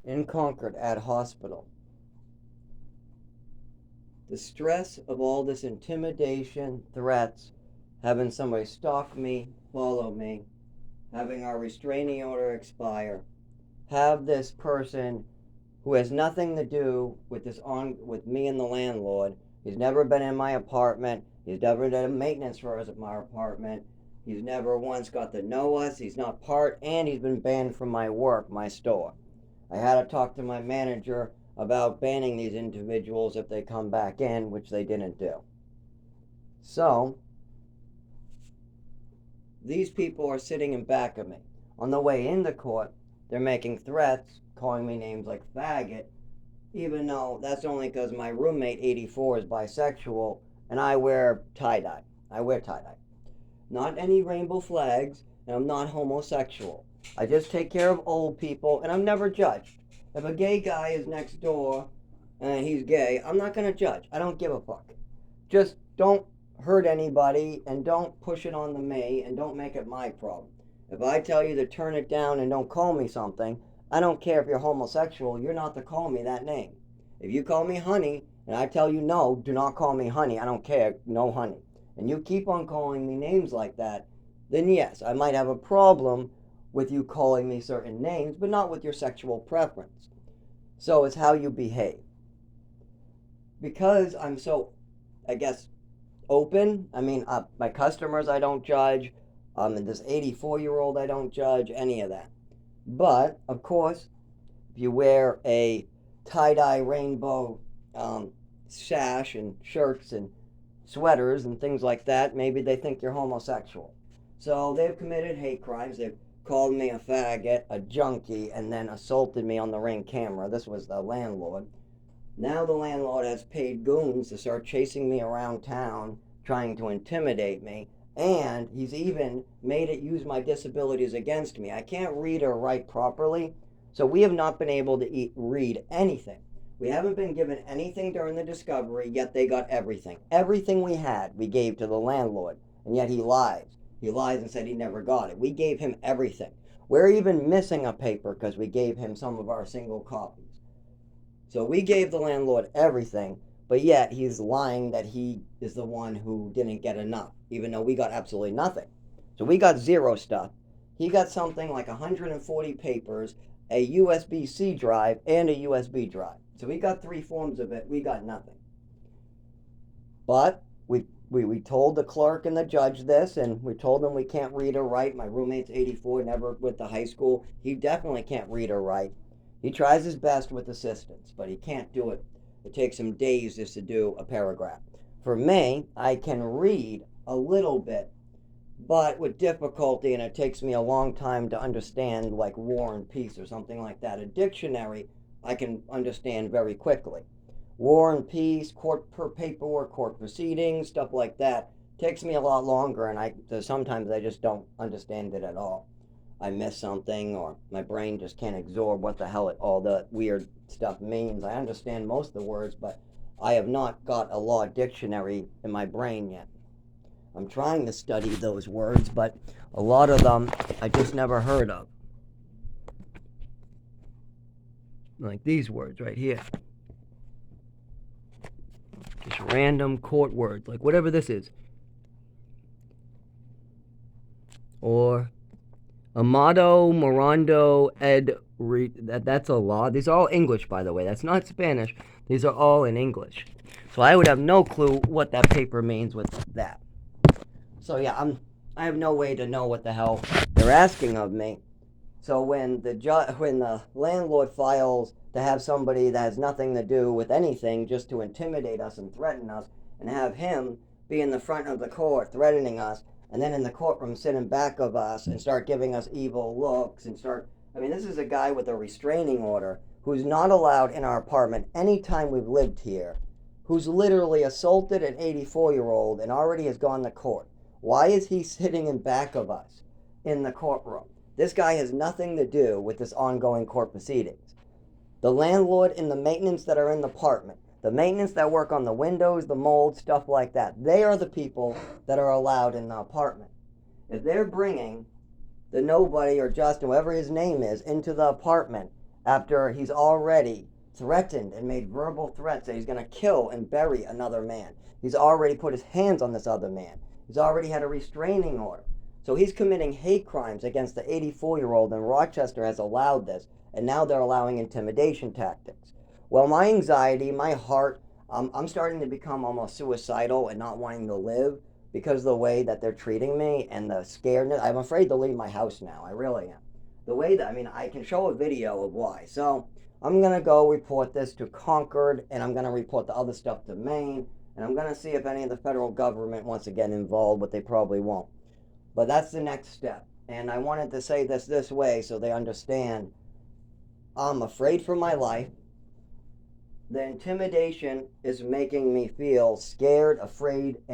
in Concord at hospital. The stress of all this intimidation, threats, having somebody stalk me, follow me, having our restraining order expire, have this person who has nothing to do with with me and the landlord. He's never been in my apartment. He's never done maintenance for us at my apartment. He's never once got to know us. He's not part, and he's been banned from my work, my store. I had to talk to my manager about banning these individuals if they come back in, which they didn't do. So, these people are sitting in back of me. On the way into court, they're making threats, calling me names like faggot, even though that's only because my roommate 84 is bisexual and I wear tie-dye. I wear tie-dye. Not any rainbow flags, and I'm not homosexual. I just take care of old people, and I'm never judged. If a gay guy is next door and he's gay, I'm not going to judge. I don't give a fuck. Just don't hurt anybody and don't push it on to me and don't make it my problem. If I tell you to turn it down and don't call me something, I don't care if you're homosexual, you're not to call me that name. If you call me honey and I tell you no, do not call me honey, I don't care, no honey, and you keep on calling me names like that, then yes, I might have a problem with you calling me certain names, but not with your sexual preference. So it's how you behave. Because I'm so, I guess, open, my customers I don't judge, and this 84-year-old I don't judge, any of that. But, of course, if you wear a tie-dye rainbow sash and shirts and sweaters and things like that, maybe they think you're homosexual. So they've committed hate crimes. They've called me a faggot, a junkie, and then assaulted me on the Ring camera. This was the landlord. Now the landlord has paid goons to start chasing me around town, trying to intimidate me, and he's even made it use my disabilities against me. I can't read or write properly, so we have not been able to read anything. We haven't been given anything during the discovery, yet they got everything. Everything we had, we gave to the landlord, and yet he lies. He lies and said he never got it. We gave him everything. We're even missing a paper because we gave him some of our single copies. So we gave the landlord everything, but yet he's lying that he is the one who didn't get enough, even though we got absolutely nothing. So we got zero stuff. He got something like 140 papers, a USB-C drive, and a USB drive. So we got 3 forms of it. We got nothing. But we told the clerk and the judge this, and we told them we can't read or write. My roommate's 84, never went to high school. He definitely can't read or write. He tries his best with assistance, but he can't do it. It takes him days just to do a paragraph. For me, I can read a little bit, but with difficulty, and it takes me a long time to understand, like War and Peace or something like that. A dictionary I can understand very quickly. War and Peace, court paperwork, court proceedings, stuff like that takes me a lot longer, and sometimes I just don't understand it at all. I miss something, or my brain just can't absorb what the hell all the weird stuff means. I understand most of the words, but I have not got a law dictionary in my brain yet. I'm trying to study those words, but a lot of them I just never heard of. Like these words right here. Just random court words, like whatever this is. Or Amado Morando Ed that's a law. These are all English, by the way. That's not Spanish. These are all in English. So I would have no clue what that paper means with that. So yeah, I have no way to know what the hell they're asking of me. So when the landlord files to have somebody that has nothing to do with anything just to intimidate us and threaten us, and have him be in the front of the court threatening us, and then in the courtroom sit in back of us and start giving us evil looks and this is a guy with a restraining order who's not allowed in our apartment any time we've lived here, who's literally assaulted an 84-year-old and already has gone to court. Why is he sitting in back of us in the courtroom? This guy has nothing to do with this ongoing court proceedings. The landlord and the maintenance that are in the apartment, the maintenance that work on the windows, the mold, stuff like that, they are the people that are allowed in the apartment. If they're bringing the nobody or Justin, whatever his name is, into the apartment after he's already threatened and made verbal threats that he's going to kill and bury another man. He's already put his hands on this other man. He's already had a restraining order. So he's committing hate crimes against the 84-year-old, and Rochester has allowed this, and now they're allowing intimidation tactics. Well, my anxiety, my heart, I'm starting to become almost suicidal and not wanting to live because of the way that they're treating me and the scaredness. I'm afraid to leave my house now. I really am. The way that, I mean, I can show a video of why. So I'm going to go report this to Concord, and I'm going to report the other stuff to Maine, and I'm going to see if any of the federal government wants to get involved, but they probably won't. But that's the next step. And I wanted to say this way so they understand I'm afraid for my life. The intimidation is making me feel scared, afraid, and